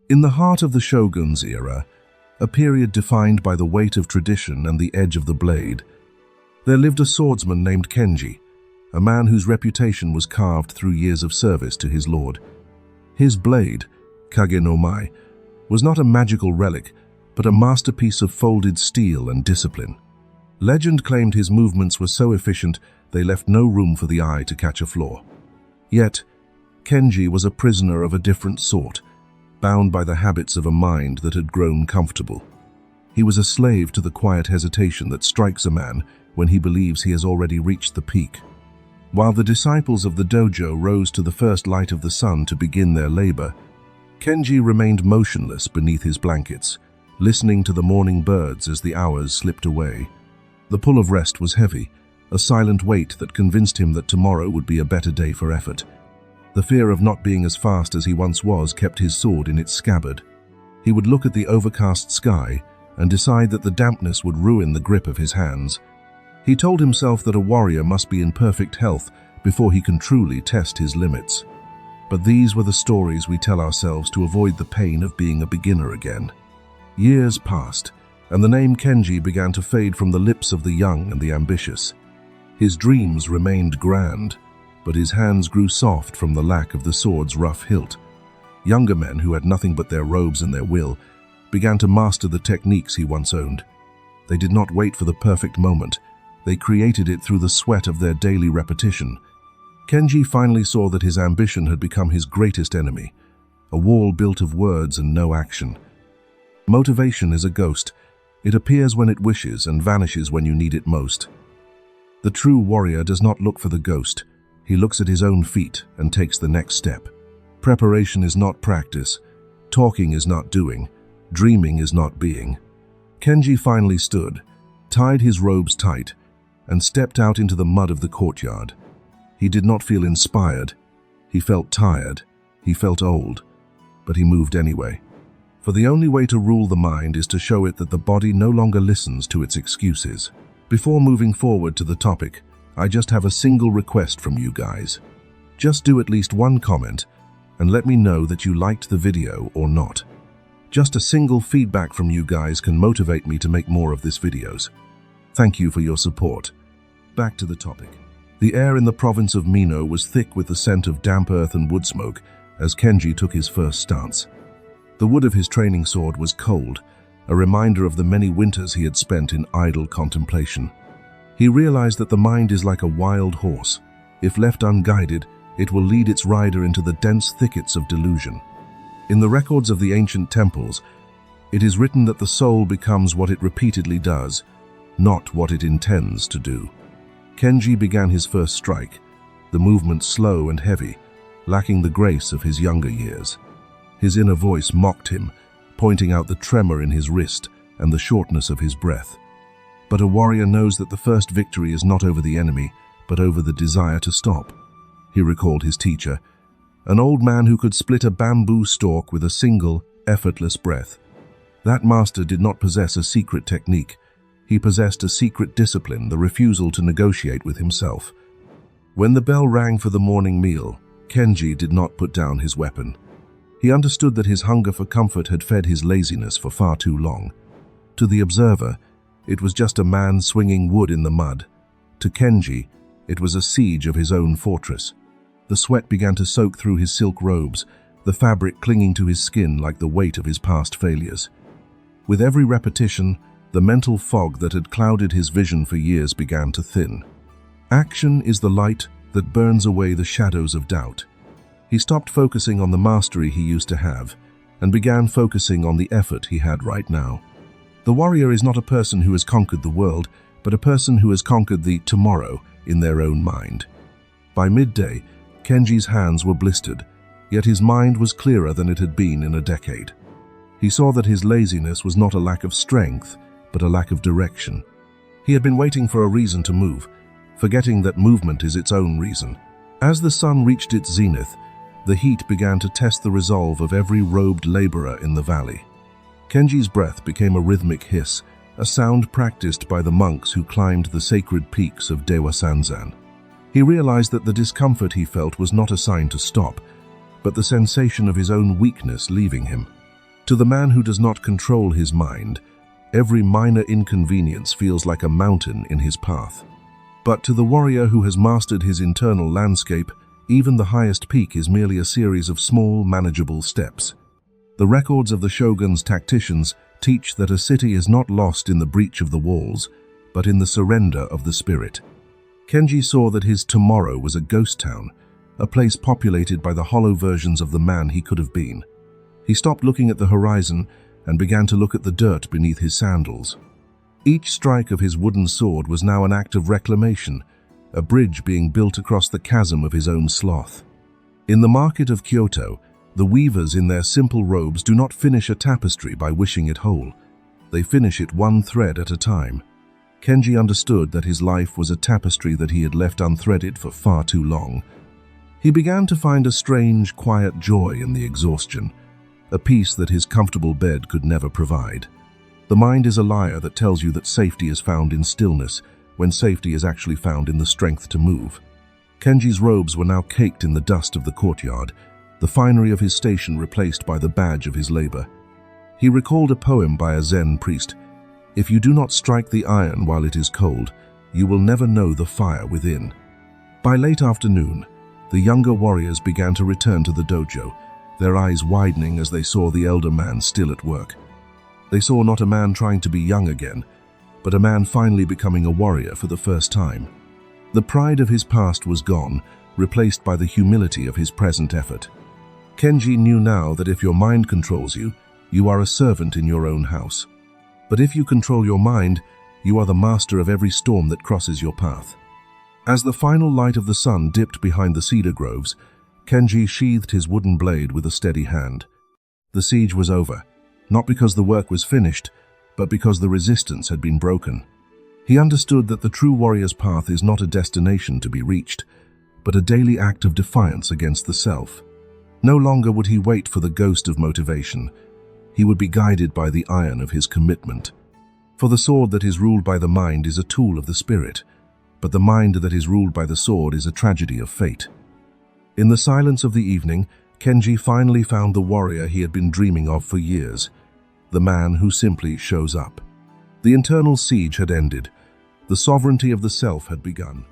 In the heart of the Shogun's era, a period defined by the weight of tradition and the edge of the blade, there lived a swordsman named Kenji, a man whose reputation was carved through years of service to his lord. His blade, Kage no Mai, was not a magical relic, but a masterpiece of folded steel and discipline. Legend claimed his movements were so efficient they left no room for the eye to catch a flaw. Yet, Kenji was a prisoner of a different sort, bound by the habits of a mind that had grown comfortable. He was a slave to the quiet hesitation that strikes a man when he believes he has already reached the peak. While the disciples of the dojo rose to the first light of the sun to begin their labor, Kenji remained motionless beneath his blankets, listening to the morning birds as the hours slipped away. The pull of rest was heavy, a silent weight that convinced him that tomorrow would be a better day for effort. The fear of not being as fast as he once was kept his sword in its scabbard. He would look at the overcast sky and decide that the dampness would ruin the grip of his hands. He told himself that a warrior must be in perfect health before he can truly test his limits. But these were the stories we tell ourselves to avoid the pain of being a beginner again. Years passed, and the name Kenji began to fade from the lips of the young and the ambitious. His dreams remained grand, but his hands grew soft from the lack of the sword's rough hilt. Younger men who had nothing but their robes and their will began to master the techniques he once owned. They did not wait for the perfect moment. They created it through the sweat of their daily repetition. Kenji finally saw that his ambition had become his greatest enemy, a wall built of words and no action. Motivation is a ghost. It appears when it wishes and vanishes when you need it most. The true warrior does not look for the ghost. He looks at his own feet and takes the next step. Preparation is not practice. Talking is not doing. Dreaming is not being. Kenji finally stood, tied his robes tight, and stepped out into the mud of the courtyard. He did not feel inspired. He felt tired. He felt old. But he moved anyway. For the only way to rule the mind is to show it that the body no longer listens to its excuses. Before moving forward to the topic, I just have a single request from you guys. Just do at least one comment and let me know that you liked the video or not. Just a single feedback from you guys can motivate me to make more of these videos. Thank you for your support. Back to the topic. The air in the province of Mino was thick with the scent of damp earth and wood smoke as Kenji took his first stance. The wood of his training sword was cold, a reminder of the many winters he had spent in idle contemplation. He realized that the mind is like a wild horse. If left unguided, it will lead its rider into the dense thickets of delusion. In the records of the ancient temples, it is written that the soul becomes what it repeatedly does, not what it intends to do. Kenji began his first strike, the movement slow and heavy, lacking the grace of his younger years. His inner voice mocked him, pointing out the tremor in his wrist and the shortness of his breath. But a warrior knows that the first victory is not over the enemy, but over the desire to stop. He recalled his teacher, an old man who could split a bamboo stalk with a single, effortless breath. That master did not possess a secret technique. He possessed a secret discipline, the refusal to negotiate with himself. When the bell rang for the morning meal, Kenji did not put down his weapon. He understood that his hunger for comfort had fed his laziness for far too long. To the observer, it was just a man swinging wood in the mud. To Kenji, it was a siege of his own fortress. The sweat began to soak through his silk robes, the fabric clinging to his skin like the weight of his past failures. With every repetition, the mental fog that had clouded his vision for years began to thin. Action is the light that burns away the shadows of doubt. He stopped focusing on the mastery he used to have and began focusing on the effort he had right now. The warrior is not a person who has conquered the world, but a person who has conquered the tomorrow in their own mind. By midday, Kenji's hands were blistered, yet his mind was clearer than it had been in a decade. He saw that his laziness was not a lack of strength, but a lack of direction. He had been waiting for a reason to move, forgetting that movement is its own reason. As the sun reached its zenith, the heat began to test the resolve of every robed laborer in the valley. Kenji's breath became a rhythmic hiss, a sound practiced by the monks who climbed the sacred peaks of Dewa Sanzan. He realized that the discomfort he felt was not a sign to stop, but the sensation of his own weakness leaving him. To the man who does not control his mind, every minor inconvenience feels like a mountain in his path. But to the warrior who has mastered his internal landscape, even the highest peak is merely a series of small, manageable steps. The records of the shogun's tacticians teach that a city is not lost in the breach of the walls, but in the surrender of the spirit. Kenji saw that his tomorrow was a ghost town, a place populated by the hollow versions of the man he could have been. He stopped looking at the horizon and began to look at the dirt beneath his sandals. Each strike of his wooden sword was now an act of reclamation, a bridge being built across the chasm of his own sloth. In the market of Kyoto, the weavers in their simple robes do not finish a tapestry by wishing it whole. They finish it one thread at a time. Kenji understood that his life was a tapestry that he had left unthreaded for far too long. He began to find a strange, quiet joy in the exhaustion, a peace that his comfortable bed could never provide. The mind is a liar that tells you that safety is found in stillness, when safety is actually found in the strength to move. Kenji's robes were now caked in the dust of the courtyard, the finery of his station replaced by the badge of his labor. He recalled a poem by a Zen priest: "If you do not strike the iron while it is cold, you will never know the fire within." By late afternoon, the younger warriors began to return to the dojo, their eyes widening as they saw the elder man still at work. They saw not a man trying to be young again, but a man finally becoming a warrior for the first time. The pride of his past was gone, replaced by the humility of his present effort. Kenji knew now that if your mind controls you, you are a servant in your own house. But if you control your mind, you are the master of every storm that crosses your path. As the final light of the sun dipped behind the cedar groves, Kenji sheathed his wooden blade with a steady hand. The siege was over, not because the work was finished, but because the resistance had been broken. He understood that the true warrior's path is not a destination to be reached, but a daily act of defiance against the self. No longer would he wait for the ghost of motivation. He would be guided by the iron of his commitment. For the sword that is ruled by the mind is a tool of the spirit, but the mind that is ruled by the sword is a tragedy of fate. In the silence of the evening, Kenji finally found the warrior he had been dreaming of for years, the man who simply shows up. The internal siege had ended. The sovereignty of the self had begun.